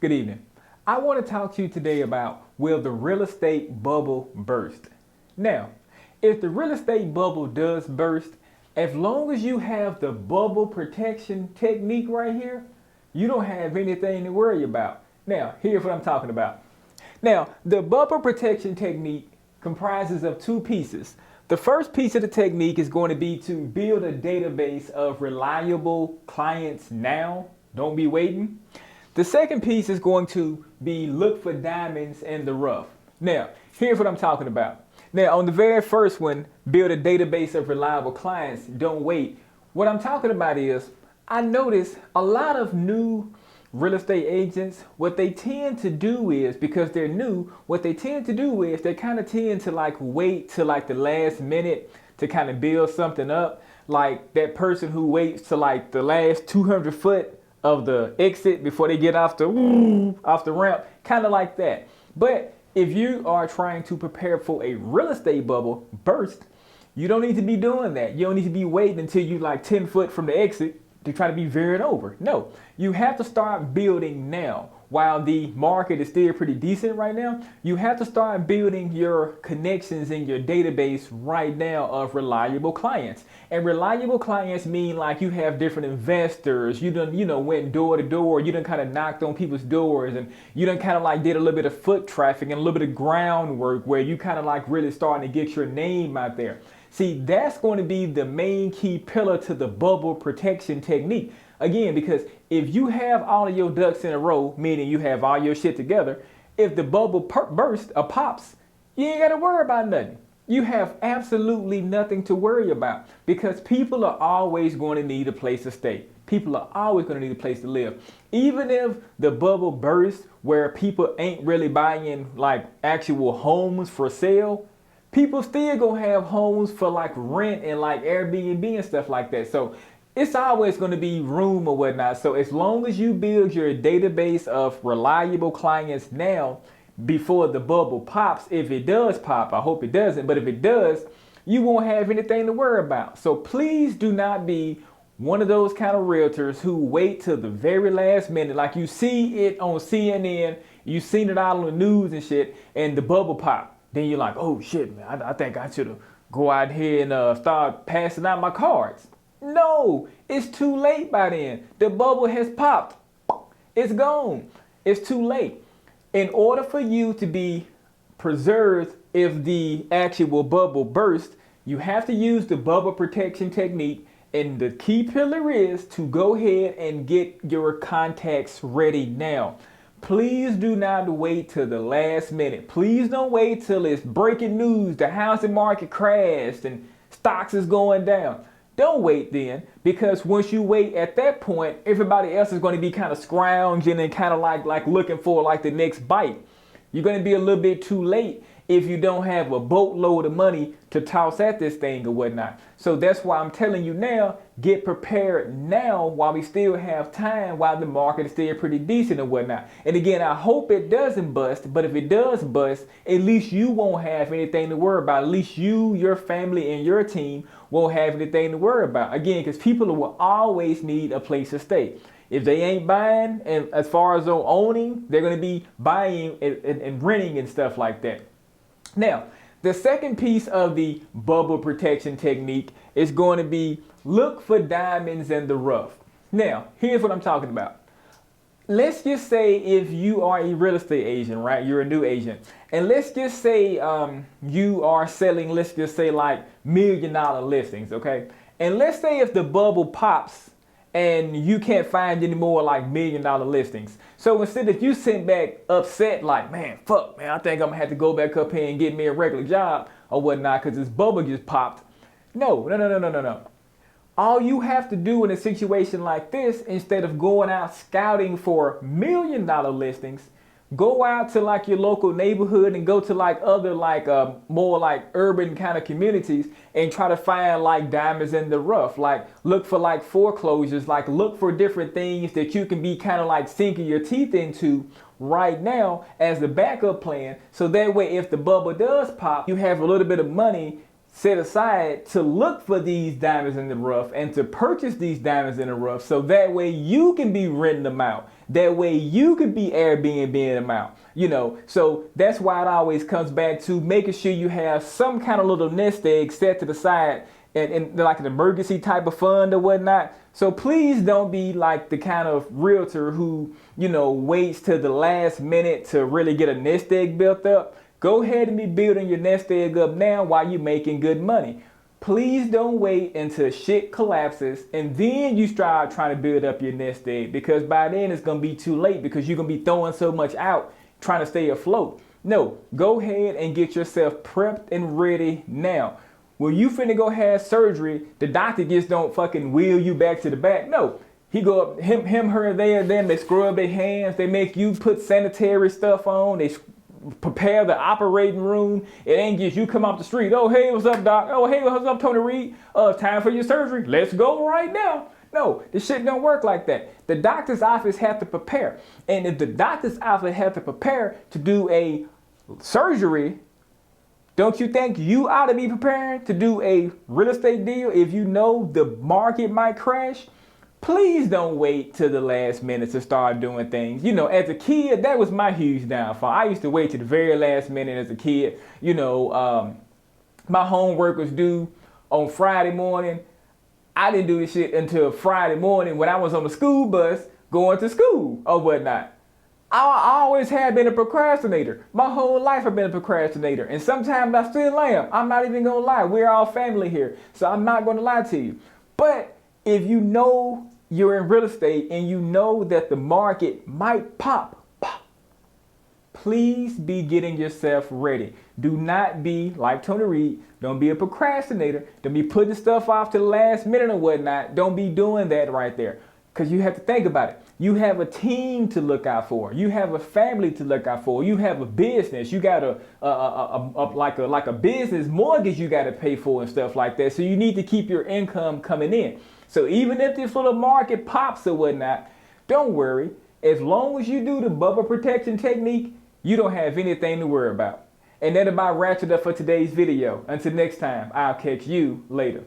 Good evening. I want to talk to you today about will the real estate bubble burst? Now, if the real estate bubble does burst, as long as you have the bubble protection technique right here, you don't have anything to worry about. Now, here's what I'm talking about. Now, the bubble protection technique comprises of two pieces. The first piece of the technique is going to be to build a database of reliable clients now. Don't be waiting. The second piece is going to be look for diamonds in the rough. Now, here's what I'm talking about. Now, on the very first one, build a database of reliable clients, don't wait. What I'm talking about is, I notice a lot of new real estate agents, what they tend to do is, because they're new, what they tend to do is they kind of tend to like wait till like the last minute to kind of build something up. Like that person who waits to like the last 200 foot of the exit before they get off the ramp, kind of like that. But if you are trying to prepare for a real estate bubble burst, you don't need to be doing that. You don't need to be waiting until you like 10 foot from the exit to try to be veered over. No, you have to start building now. While the market is still pretty decent right now, you have to start building your connections in your database right now of reliable clients. And reliable clients mean like you have different investors. You done, went door to door. You done kind of knocked on people's doors, and you done kind of like did a little bit of foot traffic and a little bit of groundwork where you kind of like really starting to get your name out there. See, that's going to be the main key pillar to the bubble protection technique. Again, because if you have all of your ducks in a row, meaning you have all your shit together, if the bubble bursts or pops, you ain't got to worry about nothing. You have absolutely nothing to worry about because people are always going to need a place to stay. People are always going to need a place to live. Even if the bubble bursts where people ain't really buying like actual homes for sale, people still gonna have homes for like rent and like Airbnb and stuff like that. So it's always going to be room or whatnot. So as long as you build your database of reliable clients now before the bubble pops, if it does pop, I hope it doesn't, but if it does, you won't have anything to worry about. So please do not be one of those kind of realtors who wait till the very last minute. Like you see it on CNN, you seen it all on the news and shit, and the bubble pop. Then you're like, oh shit, man, I think I should have go out here and start passing out my cards. No, it's too late by then. The bubble has popped. It's gone. It's too late. In order for you to be preserved if the actual bubble bursts, you have to use the bubble protection technique. And the key pillar is to go ahead and get your contacts ready now. Please do not wait till the last minute. Please don't wait till it's breaking news. The housing market crashed and stocks is going down. Don't wait then, because once you wait at that point, everybody else is going to be kind of scrounging and kind of like looking for like the next bite. You're going to be a little bit too late if you don't have a boatload of money to toss at this thing or whatnot. So that's why I'm telling you now, get prepared now while we still have time, while the market is still pretty decent and whatnot. And again, I hope it doesn't bust, but if it does bust, at least you won't have anything to worry about. At least you, your family, and your team won't have anything to worry about. Again, because people will always need a place to stay. If they ain't buying, and as far as owning, they're going to be buying and renting and stuff like that. Now, the second piece of the bubble protection technique is going to be look for diamonds in the rough. Now, here's what I'm talking about. Let's just say if you are a real estate agent, right? You're a new agent. And let's just say you are selling, let's just say like $1 million listings, okay? And let's say if the bubble pops and you can't find any more like $1 million listings. So instead of you sitting back upset like, man, fuck, man, I think I'm gonna have to go back up here and get me a regular job or whatnot because this bubble just popped. No. All you have to do in a situation like this, instead of going out scouting for $1 million listings, go out to like your local neighborhood and go to like other like more like urban kind of communities and try to find like diamonds in the rough. Like look for like foreclosures, like look for different things that you can be kind of like sinking your teeth into right now as a backup plan. So that way, if the bubble does pop, you have a little bit of money set aside to look for these diamonds in the rough and to purchase these diamonds in the rough. So that way you can be renting them out. That way you could be Airbnb them out. So that's why it always comes back to making sure you have some kind of little nest egg set to the side and like an emergency type of fund or whatnot. So please don't be like the kind of realtor who, waits till the last minute to really get a nest egg built up. Go ahead and be building your nest egg up now while you're making good money. Please don't wait until shit collapses and then you start trying to build up your nest egg, because by then it's going to be too late, because you're going to be throwing so much out trying to stay afloat. No, go ahead and get yourself prepped and ready now. When you finna go have surgery, the doctor just don't fucking wheel you back to the back. No, he go up, him, her, there, them. They scrub their hands. They make you put sanitary stuff on. They prepare the operating room. It ain't just you come off the street. Oh, hey, what's up, doc? Oh, hey, what's up, Tony Reed? Time for your surgery. Let's go right now. No, this shit don't work like that. The doctor's office have to prepare. And if the doctor's office have to prepare to do a surgery, don't you think you ought to be preparing to do a real estate deal if you know the market might crash? Please don't wait till the last minute to start doing things. As a kid, that was my huge downfall. I used to wait to the very last minute as a kid. My homework was due on Friday morning. I didn't do this shit until Friday morning when I was on the school bus going to school or whatnot. I always have been a procrastinator. My whole life I've been a procrastinator. And sometimes I still am. I'm not even going to lie. We're all family here. So I'm not going to lie to you. But if you know you're in real estate and you know that the market might pop, please be getting yourself ready. Do not be like Tony Reed. Don't be a procrastinator. Don't be putting stuff off to the last minute or whatnot. Don't be doing that right there. Because you have to think about it. You have a team to look out for. You have a family to look out for. You have a business. You got a business mortgage you got to pay for and stuff like that. So you need to keep your income coming in. So even if this little market pops or whatnot, don't worry. As long as you do the bubble protection technique, you don't have anything to worry about. And that about wraps it up for today's video. Until next time, I'll catch you later.